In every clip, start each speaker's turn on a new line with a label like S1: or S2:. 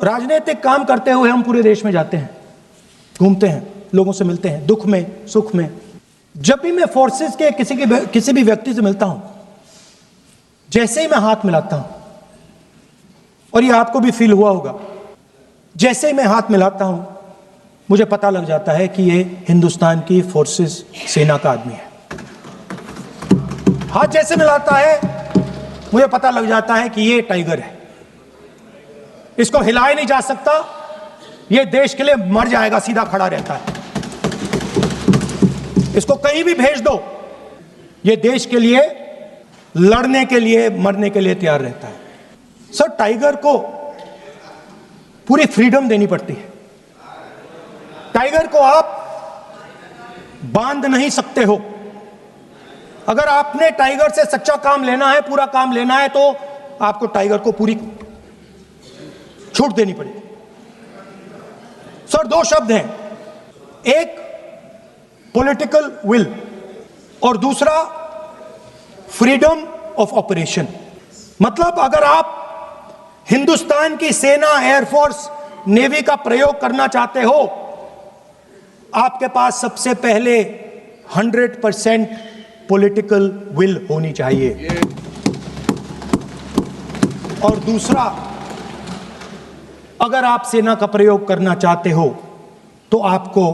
S1: राजनीतिक काम करते हुए हम पूरे देश में जाते हैं, घूमते हैं, लोगों से मिलते हैं, दुख में सुख में। जब भी मैं फोर्सेस के किसी भी व्यक्ति से मिलता हूं, जैसे ही मैं हाथ मिलाता हूं, और ये आपको भी फील हुआ होगा, जैसे ही मैं हाथ मिलाता हूं मुझे पता लग जाता है कि ये हिंदुस्तान की फोर्सेस सेना का आदमी है। हाथ जैसे मिलाता है मुझे पता लग जाता है कि ये टाइगर है, इसको हिलाया नहीं जा सकता, ये देश के लिए मर जाएगा, सीधा खड़ा रहता है। इसको कहीं भी भेज दो, ये देश के लिए लड़ने के लिए, मरने के लिए तैयार रहता है। सर, टाइगर को पूरी फ्रीडम देनी पड़ती है। टाइगर को आप बांध नहीं सकते हो। अगर आपने टाइगर से सच्चा काम लेना है, पूरा काम लेना है, तो आपको टाइगर को पूरी छूट देनी पड़ेगी। सर, दो शब्द हैं, एक पॉलिटिकल विल और दूसरा फ्रीडम ऑफ ऑपरेशन। मतलब अगर आप हिंदुस्तान की सेना, एयरफोर्स, नेवी का प्रयोग करना चाहते हो, आपके पास सबसे पहले 100% पॉलिटिकल विल होनी चाहिए, और दूसरा, अगर आप सेना का प्रयोग करना चाहते हो तो आपको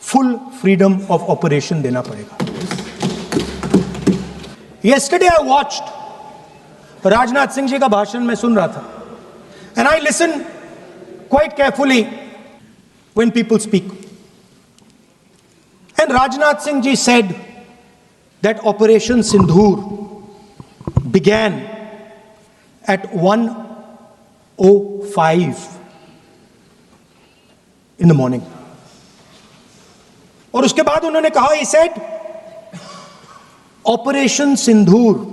S1: फुल फ्रीडम ऑफ ऑपरेशन देना पड़ेगा। Yesterday I watched Rajnath Singh ji का भाषण मैं सुन रहा था, and I listened quite carefully when people speak. And Rajnath Singh ji said that Operation Sindhur began at 1:05 in the morning. और उसके बाद उन्होंने कहा, he said, Operation Sindhur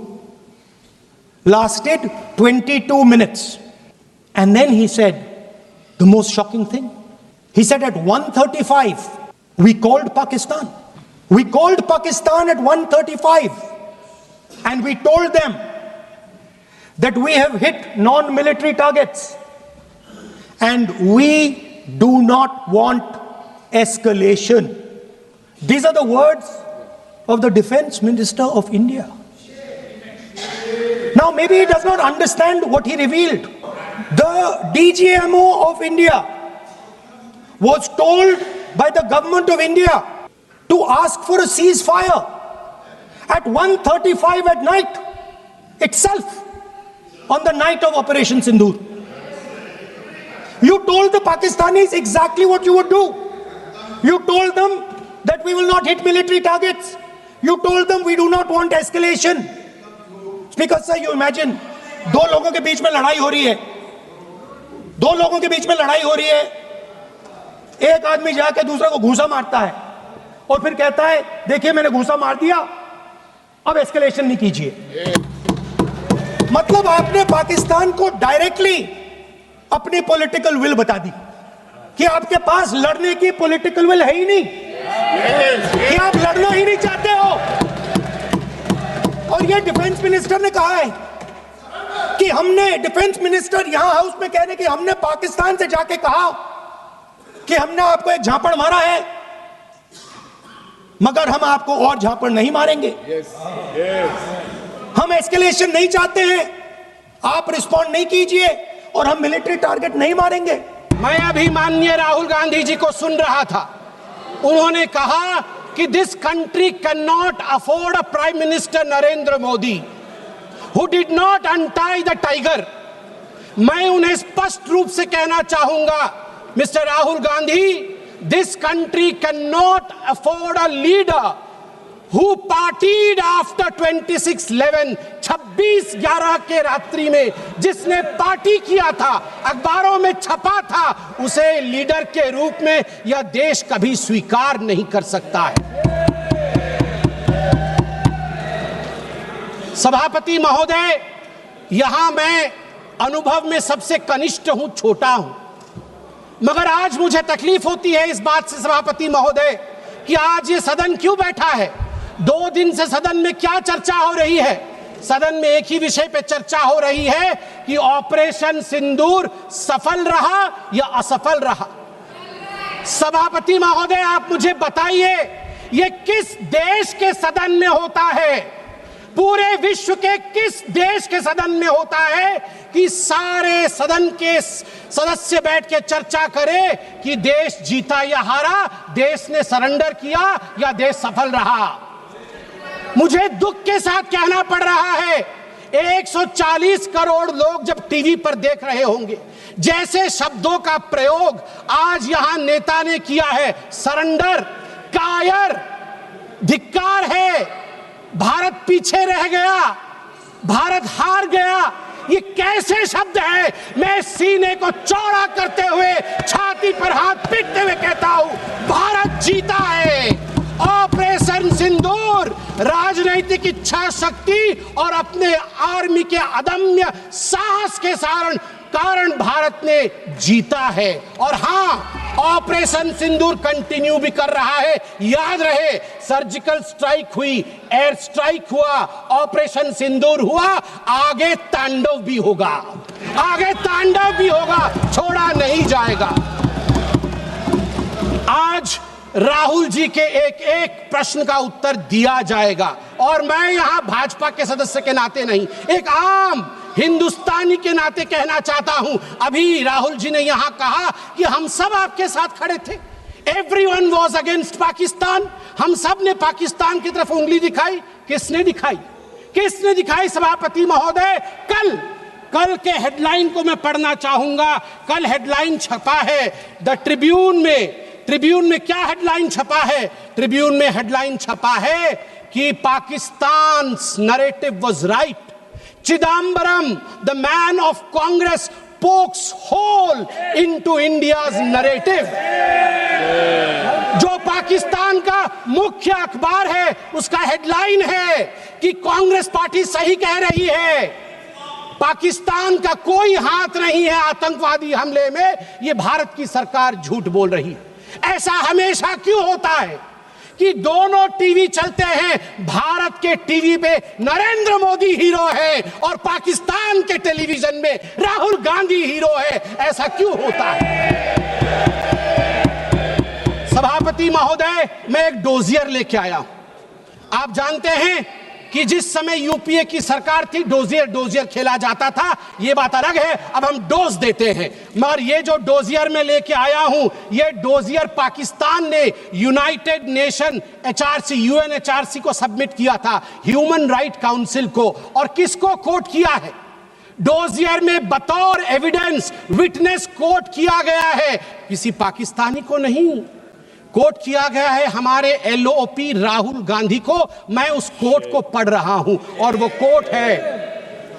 S1: lasted 22 minutes. And then he said the most shocking thing. He said at 1:35 we called Pakistan. We called Pakistan at 1:35 and we told them that we have hit non-military targets and we do not want escalation. These are the words of the Defense Minister of India. Now maybe he does not understand what he revealed. The DGMO of India was told by the government of India to ask for a ceasefire at 1:35 at night itself, on the night of Operation Sindhur. You told the Pakistanis exactly what you would do. You told them that we will not hit military targets. You told them we do not want escalation. Speaker sir, you imagine, दो लोगों के बीच में लड़ाई हो रही है, दो लोगों के बीच में लड़ाई हो रही है, एक आदमी जाके दूसरे को घूंसा मारता है और फिर कहता है देखिए मैंने घूंसा मार दिया, अब एस्केलेशन नहीं कीजिए। मतलब आपने पाकिस्तान को डायरेक्टली अपनी पॉलिटिकल विल बता दी कि आपके पास लड़ने की पॉलिटिकल विल है ही नहीं, कि आप लड़ना ही नहीं चाहते हो। और ये डिफेंस मिनिस्टर ने कहा है कि हमने, डिफेंस मिनिस्टर यहां हाउस में कह रहे कि हमने पाकिस्तान से जाके कहा कि हमने आपको एक झापड़ मारा है, मगर हम आपको और झापड़ नहीं मारेंगे। हम एस्केलेशन नहीं चाहते हैं, आप रिस्पॉन्ड नहीं कीजिए और हम मिलिट्री टारगेट नहीं मारेंगे।
S2: मैं अभी माननीय राहुल गांधी जी को सुन रहा था, उन्होंने कहा कि this country can not afford a prime minister Narendra Modi who did not untie the tiger. मैं उन्हें स्पष्ट रूप से कहना चाहूंगा, mister Rahul Gandhi, this country can not afford a leader who partied after 26/11, 26/11 के रात्रि में जिसने पार्टी किया था, अखबारों में छपा था, उसे लीडर के रूप में यह देश कभी स्वीकार नहीं कर सकता है। सभापति महोदय, यहां मैं अनुभव में सबसे कनिष्ठ हूं, छोटा हूं, मगर आज मुझे तकलीफ होती है इस बात से सभापति महोदय कि आज ये सदन क्यों बैठा है, 2 दिन से सदन में क्या चर्चा हो रही है। सदन में एक ही विषय पे चर्चा हो रही है कि ऑपरेशन सिंदूर सफल रहा या असफल रहा। सभापति महोदय, आप मुझे बताइए, ये किस देश के सदन में होता है, पूरे विश्व के किस देश के सदन में होता है कि सारे सदन के सदस्य बैठ के चर्चा करें कि देश जीता या हारा, देश ने सरेंडर किया या देश सफल रहा। मुझे दुख के साथ कहना पड़ रहा है, 140 करोड़ लोग जब टीवी पर देख रहे होंगे, जैसे शब्दों का प्रयोग आज यहां नेता ने किया है, सरेंडर, कायर, धिक्कार है, भारत पीछे रह गया, भारत हार गया, ये कैसे शब्द है। मैं सीने को चौड़ा करते हुए, छाती पर हाथ पीटते हुए कहता हूं, भारत जीता है। ऑपरेशन सिंदूर राजनीतिक इच्छा शक्ति और अपने आर्मी के अदम्य साहस के कारण भारत ने जीता है। और हां, ऑपरेशन सिंदूर कंटिन्यू भी कर रहा है। याद रहे, सर्जिकल स्ट्राइक हुई, एयर स्ट्राइक हुआ, ऑपरेशन सिंदूर हुआ, आगे तांडव भी होगा, आगे तांडव भी होगा, छोड़ा नहीं जाएगा। आज राहुल जी के एक एक प्रश्न का उत्तर दिया जाएगा, और मैं यहां भाजपा के सदस्य के नाते नहीं, एक आम हिंदुस्तानी के नाते कहना चाहता हूं। अभी राहुल जी ने यहां कहा कि हम सब आपके साथ खड़े थे, एवरीवन वाज अगेंस्ट पाकिस्तान, हम सब ने पाकिस्तान की तरफ उंगली दिखाई। किसने दिखाई, किसने दिखाई सभापति महोदय? कल के हेडलाइन को मैं पढ़ना चाहूंगा। कल हेडलाइन छपा है द ट्रिब्यून में। ट्रिब्यून में क्या हेडलाइन छपा है? ट्रिब्यून में हेडलाइन छपा है कि Pakistan narrative was right, Chidambaram the man of Congress pokes hole into India's narrative। जो पाकिस्तान का मुख्य अखबार है, उसका हेडलाइन है कि कांग्रेस पार्टी सही कह रही है, पाकिस्तान का कोई हाथ नहीं है आतंकवादी हमले में, ये भारत की सरकार झूठ बोल रही है। ऐसा हमेशा क्यों होता है कि दोनों टीवी चलते हैं, भारत के टीवी पे नरेंद्र मोदी हीरो है और पाकिस्तान के टेलीविजन में राहुल गांधी हीरो है? ऐसा क्यों होता है? सभापति महोदय, मैं एक डोजियर लेके आया हूं। आप जानते हैं कि जिस समय यूपीए की सरकार थी, डोजियर खेला जाता था, ये बात अलग है, अब हम डोज देते हैं। मगर ये जो डोजियर में लेके आया हूं, ये डोजियर पाकिस्तान ने यूनाइटेड नेशन एचआरसी, यूएनएचआरसी को सबमिट किया था, ह्यूमन राइट काउंसिल को। और किसको कोट किया है? डोजियर में बतौर एविडेंस, विटनेस कोट किया गया है, किसी पाकिस्तानी को नहीं, कोट किया गया है हमारे एलओपी राहुल गांधी को। मैं उस कोट को पढ़ रहा हूं और वो कोट है,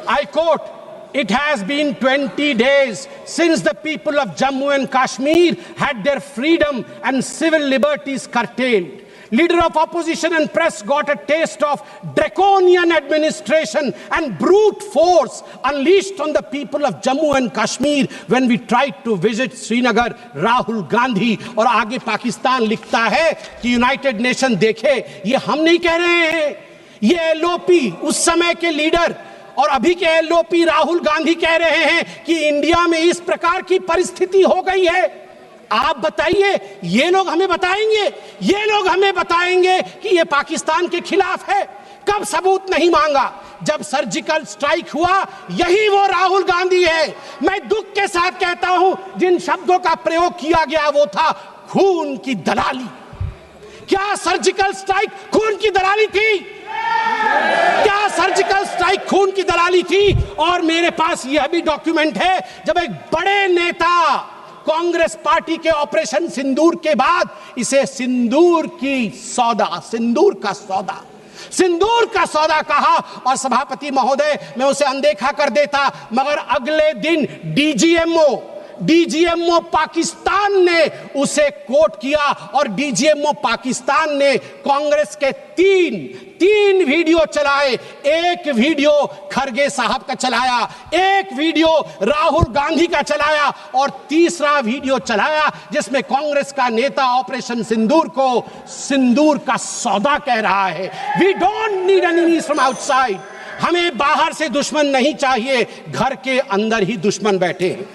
S2: I quote, It has been 20 days since the people of Jammu and Kashmir had their freedom and civil liberties curtailed. Leader of opposition and press got a taste of draconian administration and brute force unleashed on the people of Jammu and Kashmir when we tried to visit Srinagar. Rahul Gandhi। और आगे पाकिस्तान लिखता है कि United nation देखे, ये हम नहीं कह रहे हैं, ये एलओपी उस समय के लीडर और अभी के एलओपी राहुल गांधी कह रहे हैं कि इंडिया में इस प्रकार की परिस्थिति हो गई है। आप बताइए, ये लोग हमें बताएंगे, ये लोग हमें बताएंगे कि ये पाकिस्तान के खिलाफ है? कब सबूत नहीं मांगा? जब सर्जिकल स्ट्राइक हुआ, यही वो राहुल गांधी है। मैं दुख के साथ कहता हूं, जिन शब्दों का प्रयोग किया गया वो था खून की दलाली। क्या सर्जिकल स्ट्राइक खून की दलाली थी? क्या सर्जिकल स्ट्राइक खून की दलाली थी? और मेरे पास यह भी डॉक्यूमेंट है, जब एक बड़े नेता कांग्रेस पार्टी के ऑपरेशन सिंदूर के बाद इसे सिंदूर का सौदा कहा, और सभापति महोदय मैं उसे अनदेखा कर देता, मगर अगले दिन डीजीएमओ पाकिस्तान ने उसे कोट किया और डीजीएमओ पाकिस्तान ने कांग्रेस के तीन वीडियो चलाए। एक वीडियो खरगे साहब का चलाया, एक वीडियो राहुल गांधी का चलाया और तीसरा वीडियो चलाया जिसमें कांग्रेस का नेता ऑपरेशन सिंदूर को सिंदूर का सौदा कह रहा है। We don't need enemies from outside. हमें बाहर से दुश्मन नहीं चाहिए, घर के अंदर ही दुश्मन बैठे हैं।